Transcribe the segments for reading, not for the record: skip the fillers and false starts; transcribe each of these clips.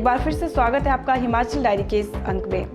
बार फिर से स्वागत है आपका हिमाचल डायरी के इस अंक में।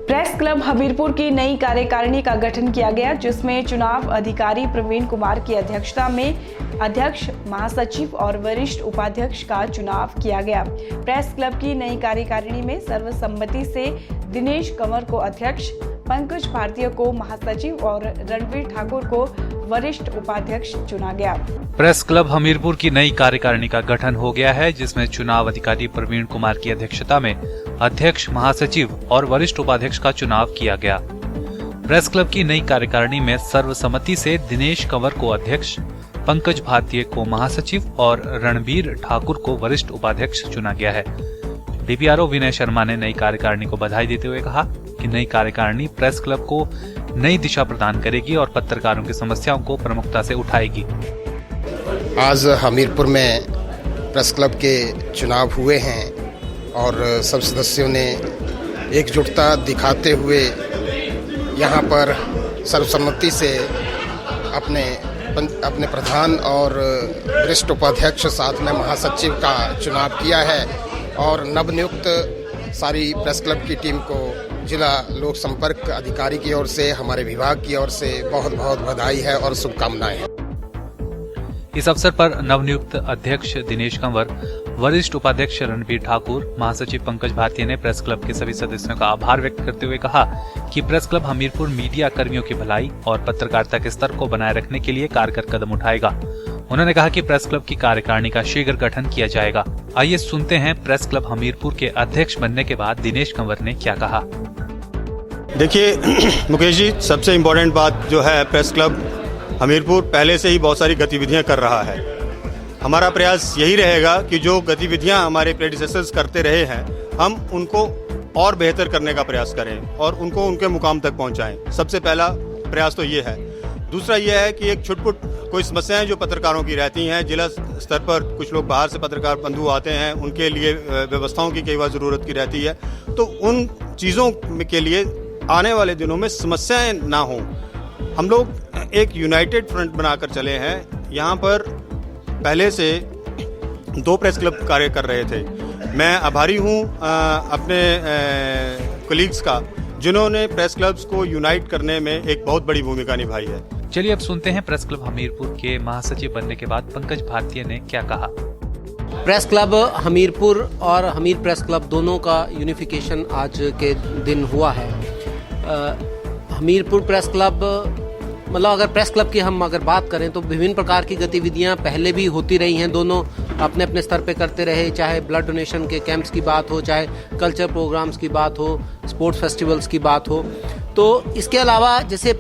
प्रेस क्लब हमीरपुर की नई कार्यकारिणी का गठन किया गया, जिसमें चुनाव अधिकारी प्रवीण कुमार की अध्यक्षता में अध्यक्ष, महासचिव और वरिष्ठ उपाध्यक्ष का चुनाव किया गया। प्रेस क्लब की नई कार्यकारिणी में सर्वसम्मति से दिनेश कंवर को अध्यक्ष, पंकज भारतीय को महासचिव और रणवीर ठाकुर को वरिष्ठ उपाध्यक्ष चुना गया। प्रेस क्लब हमीरपुर की नई कार्यकारिणी का गठन हो गया है, जिसमें चुनाव अधिकारी प्रवीण कुमार की अध्यक्षता में अध्यक्ष, महासचिव और वरिष्ठ उपाध्यक्ष का चुनाव किया गया। प्रेस क्लब की नई कार्यकारिणी में सर्वसम्मति से दिनेश कंवर को अध्यक्ष, पंकज भारतीय को महासचिव और रणवीर ठाकुर को वरिष्ठ उपाध्यक्ष चुना गया है। डीपीआरओ विनय शर्मा ने नई कार्यकारिणी को बधाई देते हुए कहा कि नई कार्यकारिणी प्रेस क्लब को नई दिशा प्रदान करेगी और पत्रकारों की समस्याओं को प्रमुखता से उठाएगी। आज हमीरपुर में प्रेस क्लब के चुनाव हुए हैं और सब सदस्यों ने एकजुटता दिखाते हुए यहाँ पर सर्वसम्मति से अपने प्रधान और वरिष्ठ उपाध्यक्ष साथ में महासचिव का चुनाव किया है और नवनियुक्त सारी प्रेस क्लब की टीम को जिला लोक संपर्क अधिकारी की ओर से, हमारे विभाग की ओर से बहुत बहुत बधाई है और शुभकामनाएं हैं। इस अवसर पर नवनियुक्त अध्यक्ष दिनेश कंवर, वरिष्ठ उपाध्यक्ष रणवीर ठाकुर, महासचिव पंकज भारतीय ने प्रेस क्लब के सभी सदस्यों का आभार व्यक्त करते हुए कहा कि प्रेस क्लब हमीरपुर मीडिया कर्मियों की भलाई और पत्रकारिता के स्तर को बनाए रखने के लिए कारगर कदम उठाएगा। उन्होंने कहा कि प्रेस क्लब की कार्यकारिणी का शीघ्र गठन किया जाएगा। आइए सुनते हैं प्रेस क्लब हमीरपुर के अध्यक्ष बनने के बाद दिनेश कंवर ने क्या कहा। देखिए मुकेश जी, सबसे इम्पोर्टेंट बात जो है, प्रेस क्लब हमीरपुर पहले से ही बहुत सारी गतिविधियां कर रहा है। हमारा प्रयास यही रहेगा कि जो गतिविधियां हमारे प्रेडिसेसर्स करते रहे हैं, हम उनको और बेहतर करने का प्रयास करें और उनको उनके मुकाम तक पहुंचाएं। सबसे पहला प्रयास तो ये है। दूसरा ये है कि एक छुटपुट कोई समस्याएं जो पत्रकारों की रहती हैं, जिला स्तर पर कुछ लोग बाहर से पत्रकार बंधु आते हैं, उनके लिए व्यवस्थाओं की कई बार ज़रूरत की रहती है, तो उन चीज़ों के लिए आने वाले दिनों में समस्याएं ना हों। हम लोग एक यूनाइटेड फ्रंट बनाकर चले हैं। यहाँ पर पहले से 2 प्रेस क्लब कार्य कर रहे थे। मैं आभारी हूँ अपने कलीग्स का, जिन्होंने प्रेस क्लब्स को यूनाइट करने में एक बहुत बड़ी भूमिका निभाई है। चलिए अब सुनते हैं प्रेस क्लब हमीरपुर के महासचिव बनने के बाद पंकज भारतीय ने क्या कहा। प्रेस क्लब हमीरपुर और हमीर प्रेस क्लब दोनों का यूनिफिकेशन आज के दिन हुआ है। हमीरपुर प्रेस क्लब, मतलब अगर प्रेस क्लब की हम अगर बात करें तो विभिन्न प्रकार की गतिविधियां पहले भी होती रही हैं। दोनों अपने अपने स्तर पे करते रहे, चाहे ब्लड डोनेशन के कैंप्स की बात हो, चाहे कल्चर प्रोग्राम्स की बात हो, स्पोर्ट्स फेस्टिवल्स की बात हो। तो इसके अलावा जैसे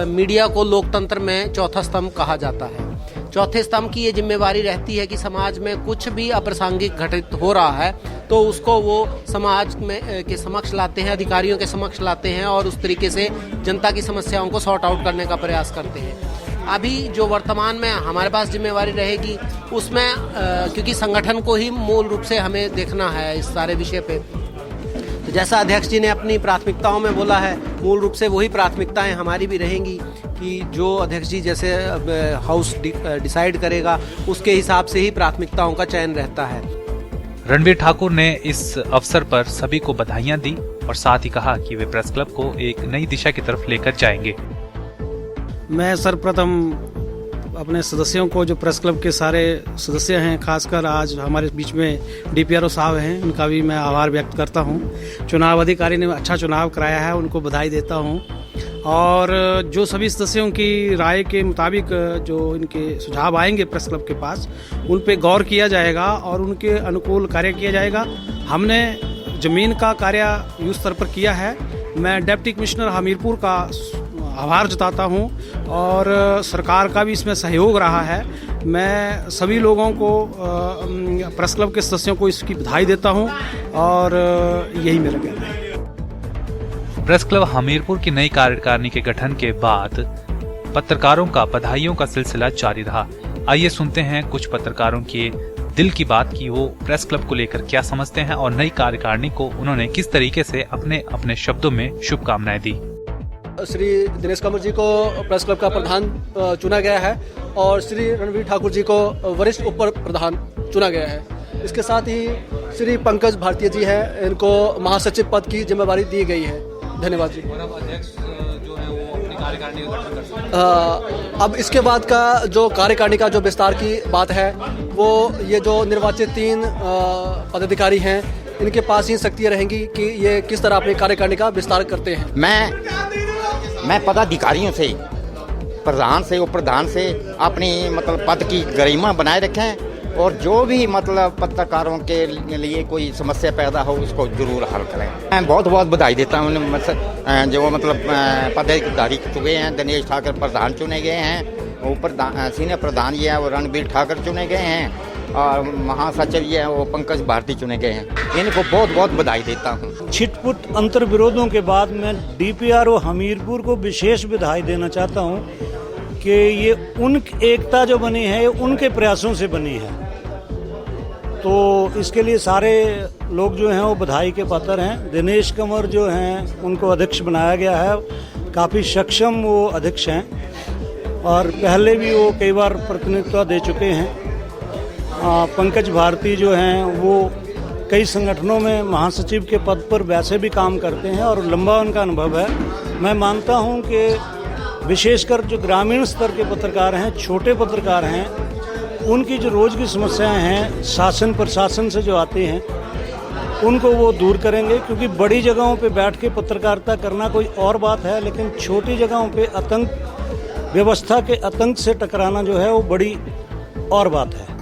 मीडिया को लोकतंत्र में चौथा स्तंभ कहा जाता है। चौथे स्तंभ की ये जिम्मेवारी रहती है कि समाज में कुछ भी अप्रासंगिक घटित हो रहा है तो उसको वो समाज में के समक्ष लाते हैं, अधिकारियों के समक्ष लाते हैं और उस तरीके से जनता की समस्याओं को सॉर्ट आउट करने का प्रयास करते हैं। अभी जो वर्तमान में हमारे पास जिम्मेवारी रहेगी उसमें क्योंकि संगठन को ही मूल रूप से हमें देखना है इस सारे विषय पे, तो जैसा अध्यक्ष जी ने अपनी प्राथमिकताओं में बोला है, मूल रूप से वही प्राथमिकताएं हमारी भी रहेंगी कि जो अध्यक्ष जी जैसे हाउस डिसाइड करेगा उसके हिसाब से ही प्राथमिकताओं का चयन रहता है। रणवीर ठाकुर ने इस अवसर पर सभी को बधाइयां दी और साथ ही कहा कि वे प्रेस क्लब को एक नई दिशा की तरफ लेकर जाएंगे। मैं सर्वप्रथम अपने सदस्यों को, जो प्रेस क्लब के सारे सदस्य हैं, खासकर आज हमारे बीच में डीपीआरओ साहब हैं, उनका भी मैं आभार व्यक्त करता हूं। चुनाव अधिकारी ने अच्छा चुनाव कराया है, उनको बधाई देता हूं। और जो सभी सदस्यों की राय के मुताबिक जो इनके सुझाव आएंगे प्रेस क्लब के पास, उन पे गौर किया जाएगा और उनके अनुकूल कार्य किया जाएगा। हमने ज़मीन का कार्य युद्ध स्तर पर किया है। मैं डिप्टी कमिश्नर हमीरपुर का आभार जताता हूं और सरकार का भी इसमें सहयोग रहा है। मैं सभी लोगों को, प्रेस क्लब के सदस्यों को इसकी बधाई देता हूं और यही मेरा कहना है। प्रेस क्लब हमीरपुर की नई कार्यकारिणी के गठन के बाद पत्रकारों का बधाइयों का सिलसिला जारी रहा। आइए सुनते हैं कुछ पत्रकारों के दिल की बात कि वो प्रेस क्लब को लेकर क्या समझते हैं और नई कार्यकारिणी को उन्होंने किस तरीके से अपने अपने शब्दों में शुभकामनाएं दी। श्री दिनेश कंवर जी को प्रेस क्लब का प्रधान चुना गया है और श्री रणवीर ठाकुर जी को वरिष्ठ उप प्रधान चुना गया है। इसके साथ ही श्री पंकज भारतीय जी हैं, इनको महासचिव पद की जिम्मेदारी दी गई है। धन्यवाद जी। अध्यक्ष जो है वो अपनी कार्यकारिणी का गठन कर सकते हैं। अब इसके बाद का जो कार्यकारिणी का जो विस्तार की बात है, वो ये जो निर्वाचित 3 पदाधिकारी हैं, इनके पास ही शक्तियाँ रहेंगी कि ये किस तरह अपनी कार्यकारिणी का विस्तार करते हैं। मैं पदाधिकारियों से, प्रधान से, उप प्रधान से अपनी मतलब पद की गरिमा बनाए रखें और जो भी मतलब पत्रकारों के लिए कोई समस्या पैदा हो उसको जरूर हल करें। मैं बहुत बहुत बधाई देता हूँ जो मतलब पदाधिकारी चुके हैं। दिनेश ठाकुर प्रधान चुने गए हैं, ऊपर सीनियर प्रधान ये है वो रणवीर ठाकुर चुने गए हैं और महासचिव ये है वो पंकज भारती चुने गए हैं। इनको बहुत बहुत बधाई देता हूँ। छिटपुट अंतर विरोधों के बाद मैं DPRO हमीरपुर को विशेष बधाई देना चाहता हूँ कि ये उन एकता जो बनी है ये उनके प्रयासों से बनी है, तो इसके लिए सारे लोग जो हैं वो बधाई के पात्र हैं। दिनेश कंवर जो हैं उनको अध्यक्ष बनाया गया है, काफ़ी सक्षम वो अध्यक्ष हैं और पहले भी वो कई बार प्रतिनिधित्व दे चुके हैं। पंकज भारती जो हैं वो कई संगठनों में महासचिव के पद पर वैसे भी काम करते हैं और लंबा उनका अनुभव है। मैं मानता हूं कि विशेषकर जो ग्रामीण स्तर के पत्रकार हैं, छोटे पत्रकार हैं, उनकी जो रोज़ की समस्याएं हैं शासन प्रशासन से जो आती हैं उनको वो दूर करेंगे, क्योंकि बड़ी जगहों पे बैठ के पत्रकारिता करना कोई और बात है, लेकिन छोटी जगहों पे आतंक व्यवस्था के आतंक से टकराना जो है वो बड़ी और बात है।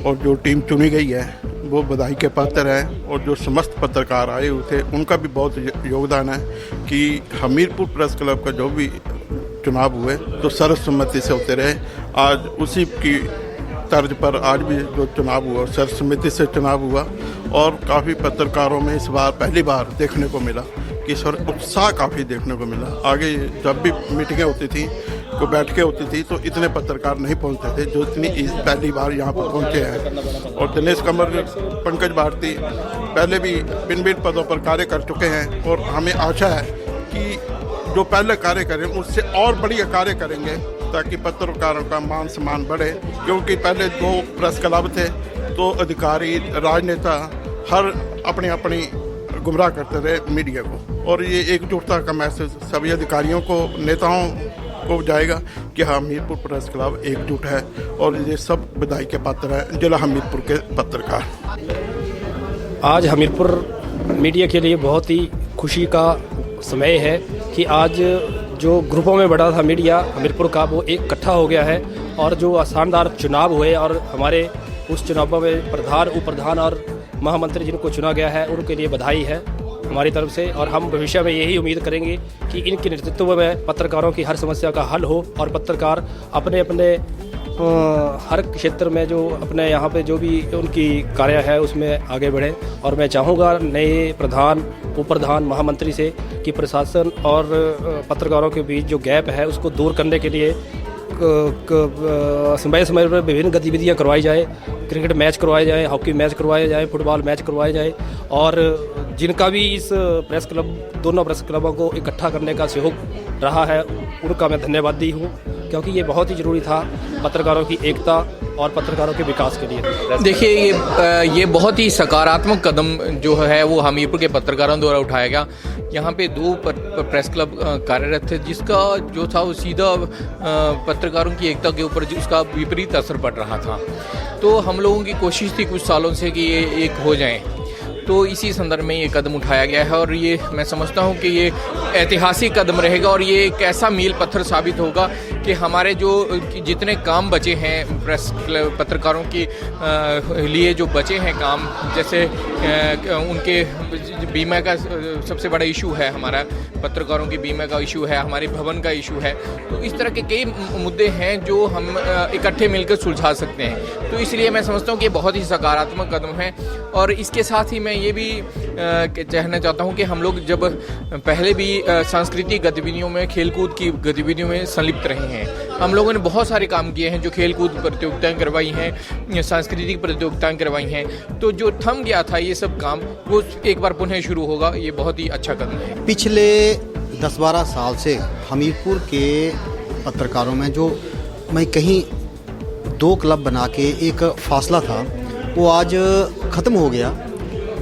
और जो टीम चुनी गई है वो बधाई के पात्र है और जो समस्त पत्रकार आए हुए थे उनका भी बहुत योगदान है कि हमीरपुर प्रेस क्लब का जो भी चुनाव हुए तो सर्वसम्मति से होते रहे। आज उसी की तर्ज पर आज भी जो चुनाव हुआ सर्वसम्मति से चुनाव हुआ और काफ़ी पत्रकारों में इस बार पहली बार देखने को मिला कि उत्साह काफ़ी देखने को मिला। आगे जब भी मीटिंगें होती थी को बैठकें होती थी तो इतने पत्रकार नहीं पहुंचते थे जो इतनी पहली बार यहाँ पर पहुंचे हैं। और दिनेश कंवर, पंकज भारती पहले भी भिन्न भिन्न पदों पर कार्य कर चुके हैं और हमें आशा है कि जो पहले कार्य करें उससे और बढ़िया कार्य करेंगे ताकि पत्रकारों का मान सम्मान बढ़े, क्योंकि पहले 2 प्रेस क्लब थे तो अधिकारी राजनेता हर अपनी अपनी गुमराह करते रहे मीडिया को, और ये एकजुटता का मैसेज सभी अधिकारियों को, नेताओं को जाएगा कि हमीरपुर प्रेस क्लब एकजुट है और ये सब बधाई के पात्र हैं जिला हमीरपुर के पत्रकार। आज हमीरपुर मीडिया के लिए बहुत ही खुशी का समय है कि आज जो ग्रुपों में बढ़ा था मीडिया हमीरपुर का वो एक इकट्ठा हो गया है और जो शानदार चुनाव हुए और हमारे उस चुनाव में प्रधान, उप प्रधान और महामंत्री जिनको चुना गया है उनके लिए बधाई है हमारी तरफ से। और हम भविष्य में यही उम्मीद करेंगे कि इनके नेतृत्व में पत्रकारों की हर समस्या का हल हो और पत्रकार अपने अपने हर क्षेत्र में जो अपने यहाँ पे जो भी उनकी कार्य है उसमें आगे बढ़ें। और मैं चाहूँगा नए प्रधान, उप प्रधान, महामंत्री से कि प्रशासन और पत्रकारों के बीच जो गैप है उसको दूर करने के लिए समय समय पर विभिन्न गतिविधियां करवाई जाए, क्रिकेट मैच करवाए जाए, हॉकी मैच करवाए जाए, फुटबॉल मैच करवाए जाए। और जिनका भी इस प्रेस क्लब, दोनों प्रेस क्लबों को इकट्ठा करने का सहयोग रहा है उनका मैं धन्यवादी हूँ, क्योंकि ये बहुत ही ज़रूरी था पत्रकारों की एकता और पत्रकारों के विकास के लिए। देखिए ये बहुत ही सकारात्मक कदम जो है वो हमीरपुर के पत्रकारों द्वारा उठाया गया। यहाँ पे 2 प्रेस क्लब कार्यरत थे जिसका जो था वो सीधा पत्रकारों की एकता के ऊपर उसका विपरीत असर पड़ रहा था। तो हम लोगों की कोशिश थी कुछ सालों से कि ये एक हो जाएं, तो इसी संदर्भ में ये कदम उठाया गया है और ये मैं समझता हूँ कि ये ऐतिहासिक कदम रहेगा और ये एक ऐसा मील पत्थर साबित होगा कि हमारे जो जितने काम बचे हैं प्रेस पत्रकारों के लिए जो बचे हैं काम, जैसे उनके बीमा का सबसे बड़ा इशू है, हमारा पत्रकारों के बीमा का इशू है, हमारे भवन का इशू है, तो इस तरह के कई मुद्दे हैं जो हम इकट्ठे मिलकर सुलझा सकते हैं। तो इसलिए मैं समझता हूँ कि बहुत ही सकारात्मक कदम है। और इसके साथ ही मैं ये भी कहना चाहता हूँ कि हम लोग जब पहले भी सांस्कृतिक गतिविधियों में, खेलकूद की गतिविधियों में संलिप्त रहे हैं, हम लोगों ने बहुत सारे काम किए हैं, जो खेलकूद प्रतियोगिताएं करवाई हैं, सांस्कृतिक प्रतियोगिताएं करवाई हैं, तो जो थम गया था ये सब काम वो एक बार पुनः शुरू होगा। ये बहुत ही अच्छा कदम है। पिछले 10-12 साल से हमीरपुर के पत्रकारों में जो मैं कहीं 2 क्लब बना के एक फासला था, वो आज ख़त्म हो गया।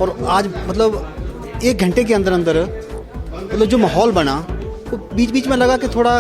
और आज मतलब 1 घंटे के अंदर अंदर मतलब जो माहौल बना, तो बीच बीच में लगा कि थोड़ा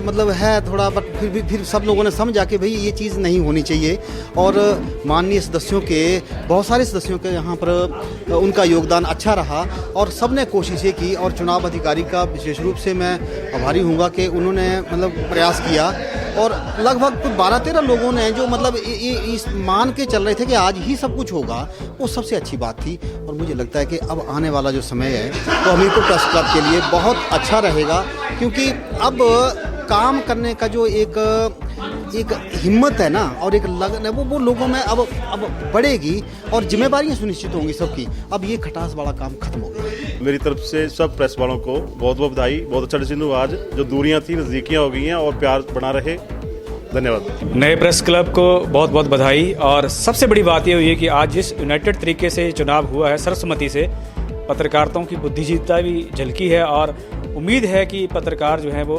मतलब है थोड़ा, बट फिर सब लोगों ने समझा कि भाई ये चीज़ नहीं होनी चाहिए। और माननीय सदस्यों के, बहुत सारे सदस्यों के यहाँ पर उनका योगदान अच्छा रहा और सब ने कोशिशें की। और चुनाव अधिकारी का विशेष रूप से मैं आभारी हूँगा कि उन्होंने मतलब प्रयास किया। और लगभग 12-13 लोगों ने जो मतलब इस मान के चल रहे थे कि आज ही सब कुछ होगा, वो सबसे अच्छी बात थी। और मुझे लगता है कि अब आने वाला जो समय है तो हमीरपुर प्रेस क्लब के लिए बहुत अच्छा रहेगा, क्योंकि अब काम करने का जो एक हिम्मत है ना और एक लगन है, वो लोगों में अब बढ़ेगी और जिम्मेदारियां सुनिश्चित होंगी सबकी। अब ये खटास वाला काम खत्म हो गया। मेरी तरफ से सब प्रेस वालों को बहुत बहुत बधाई। बहुत अच्छा डिसीजन हुआ आज, जो दूरियां थी नज़दीकियां हो गई हैं और प्यार बना रहे। धन्यवाद। नए प्रेस क्लब को बहुत बहुत बधाई। और सबसे बड़ी बात ये हुई है कि आज जिस यूनाइटेड तरीके से चुनाव हुआ है, सर्वसम्मति से, पत्रकारिता की बुद्धिजीविता भी झलकी है। और उम्मीद है कि पत्रकार जो हैं वो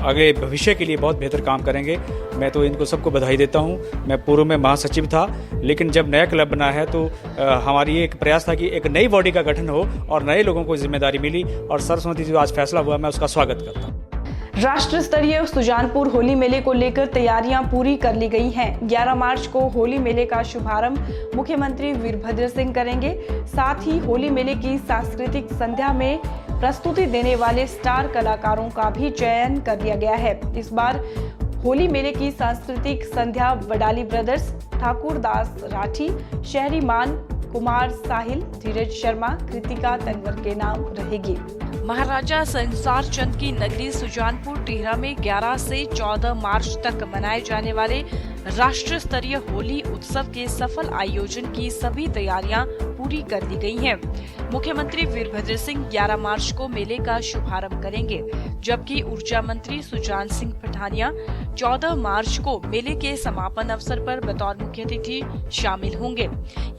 आगे भविष्य के लिए बहुत बेहतर काम करेंगे। मैं तो इनको सबको बधाई देता हूं। मैं पूर्व में महासचिव था, लेकिन जब नया क्लब बना है तो हमारी एक प्रयास था कि एक नई बॉडी का गठन हो और नए लोगों को जिम्मेदारी मिली। और सर्वसम्मति से जो आज फैसला हुआ, मैं उसका स्वागत करता हूँ। राष्ट्र स्तरीय सुजानपुर होली मेले को लेकर तैयारियां पूरी कर ली गई हैं। 11 मार्च को होली मेले का शुभारंभ मुख्यमंत्री वीरभद्र सिंह करेंगे। साथ ही होली मेले की सांस्कृतिक संध्या में प्रस्तुति देने वाले स्टार कलाकारों का भी चयन कर लिया गया है। इस बार होली मेले की सांस्कृतिक संध्या वडाली ब्रदर्स, ठाकुर दास राठी, शहरी मान, कुमार साहिल, धीरज शर्मा, कृतिका तनवर के नाम रहेगी। महाराजा संसार चंद की नगरी सुजानपुर टिहरा में 11 से 14 मार्च तक मनाए जाने वाले राष्ट्र स्तरीय होली उत्सव के सफल आयोजन की सभी तैयारियां पूरी कर ली गई हैं। मुख्यमंत्री वीरभद्र सिंह 11 मार्च को मेले का शुभारंभ करेंगे, जबकि ऊर्जा मंत्री सुजान सिंह पठानिया 14 मार्च को मेले के समापन अवसर पर बतौर मुख्य अतिथि शामिल होंगे।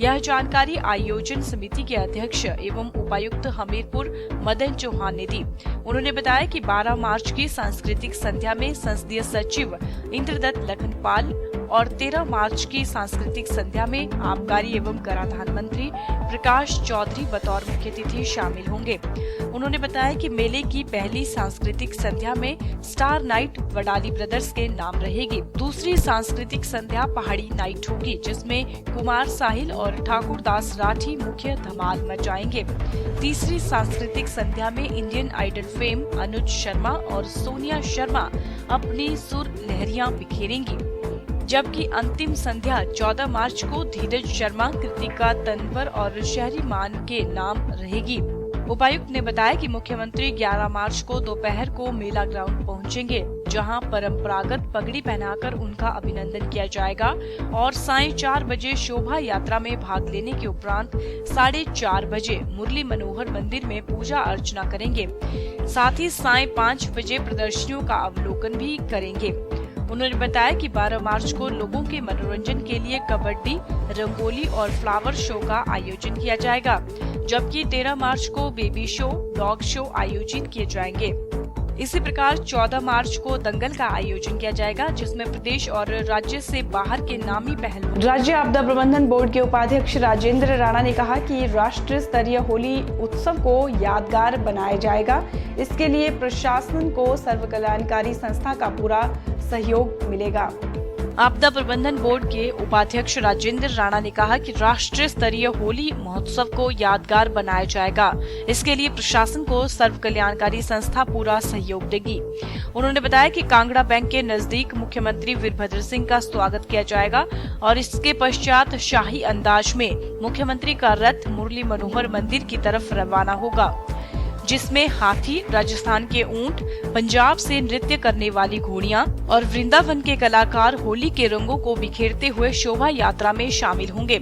यह जानकारी आयोजन समिति के अध्यक्ष एवं उपायुक्त हमीरपुर मदन चौहान ने दी। उन्होंने बताया कि 12 मार्च की सांस्कृतिक संध्या में संसदीय सचिव इंद्रदत्त लखनपाल और 13 मार्च की सांस्कृतिक संध्या में आबकारी एवं कराधान मंत्री प्रकाश चौधरी बतौर मुख्य अतिथि शामिल होंगे। उन्होंने बताया कि मेले की पहली सांस्कृतिक संध्या में स्टार नाइट वडाली ब्रदर्स के नाम रहेगी। दूसरी सांस्कृतिक संध्या पहाड़ी नाइट होगी, जिसमें कुमार साहिल और ठाकुर दास राठी मुख्य धमाल मचाएंगे। तीसरी सांस्कृतिक संध्या में Indian idol fame Anuj Sharma और सोनिया शर्मा अपनी सुर लहरियां बिखेरेंगी, जबकि अंतिम संध्या 14 मार्च को धीरज शर्मा, कृतिका तनवर और शहरी मान के नाम रहेगी। उपायुक्त ने बताया कि मुख्यमंत्री 11 मार्च को दोपहर को मेला ग्राउंड पहुंचेंगे, जहां परंपरागत पगड़ी पहनाकर उनका अभिनंदन किया जाएगा और सायं 4 बजे शोभा यात्रा में भाग लेने के उपरांत 4:30 बजे मुरली मनोहर मंदिर में पूजा अर्चना करेंगे। साथ ही सायं 5 बजे प्रदर्शनियों का अवलोकन भी करेंगे। उन्होंने बताया कि 12 मार्च को लोगों के मनोरंजन के लिए कबड्डी, रंगोली और फ्लावर शो का आयोजन किया जाएगा, जबकि 13 मार्च को बेबी शो, डॉग शो आयोजित किए जाएंगे। इसी प्रकार 14 मार्च को दंगल का आयोजन किया जाएगा, जिसमें प्रदेश और राज्य से बाहर के नामी पहलू। राज्य आपदा प्रबंधन बोर्ड के उपाध्यक्ष राजेंद्र राणा ने कहा कि राष्ट्र स्तरीय होली उत्सव को यादगार बनाया जाएगा। इसके लिए प्रशासन को सर्व कल्याणकारी संस्था का पूरा सहयोग मिलेगा। आपदा प्रबंधन बोर्ड के उपाध्यक्ष राजेंद्र राणा ने कहा कि राष्ट्रीय स्तरीय होली महोत्सव को यादगार बनाया जाएगा। इसके लिए प्रशासन को सर्व कल्याणकारी संस्था पूरा सहयोग देगी। उन्होंने बताया कि कांगड़ा बैंक के नजदीक मुख्यमंत्री वीरभद्र सिंह का स्वागत किया जाएगा और इसके पश्चात शाही अंदाज में मुख्यमंत्री का रथ मुरली मनोहर मंदिर की तरफ रवाना होगा, जिसमें हाथी, राजस्थान के ऊंट, पंजाब से नृत्य करने वाली घोड़ियां और वृंदावन के कलाकार होली के रंगों को बिखेरते हुए शोभा यात्रा में शामिल होंगे।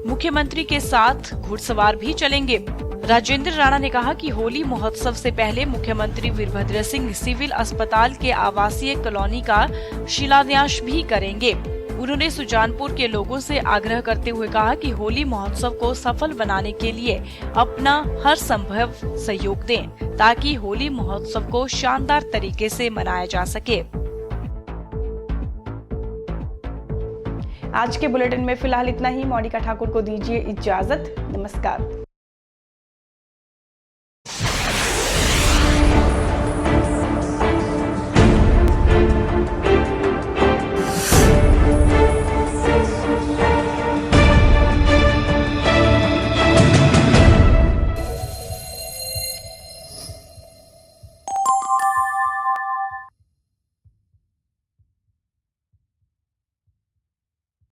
मुख्यमंत्री के साथ घुड़सवार भी चलेंगे। राजेंद्र राणा ने कहा कि होली महोत्सव से पहले मुख्यमंत्री वीरभद्र सिंह सिविल अस्पताल के आवासीय कॉलोनी का शिलान्यास भी करेंगे। उन्होंने सुजानपुर के लोगों से आग्रह करते हुए कहा कि होली महोत्सव को सफल बनाने के लिए अपना हर संभव सहयोग दें, ताकि होली महोत्सव को शानदार तरीके से मनाया जा सके। आज के बुलेटिन में फिलहाल इतना ही। मोनिका ठाकुर को दीजिए इजाजत। नमस्कार।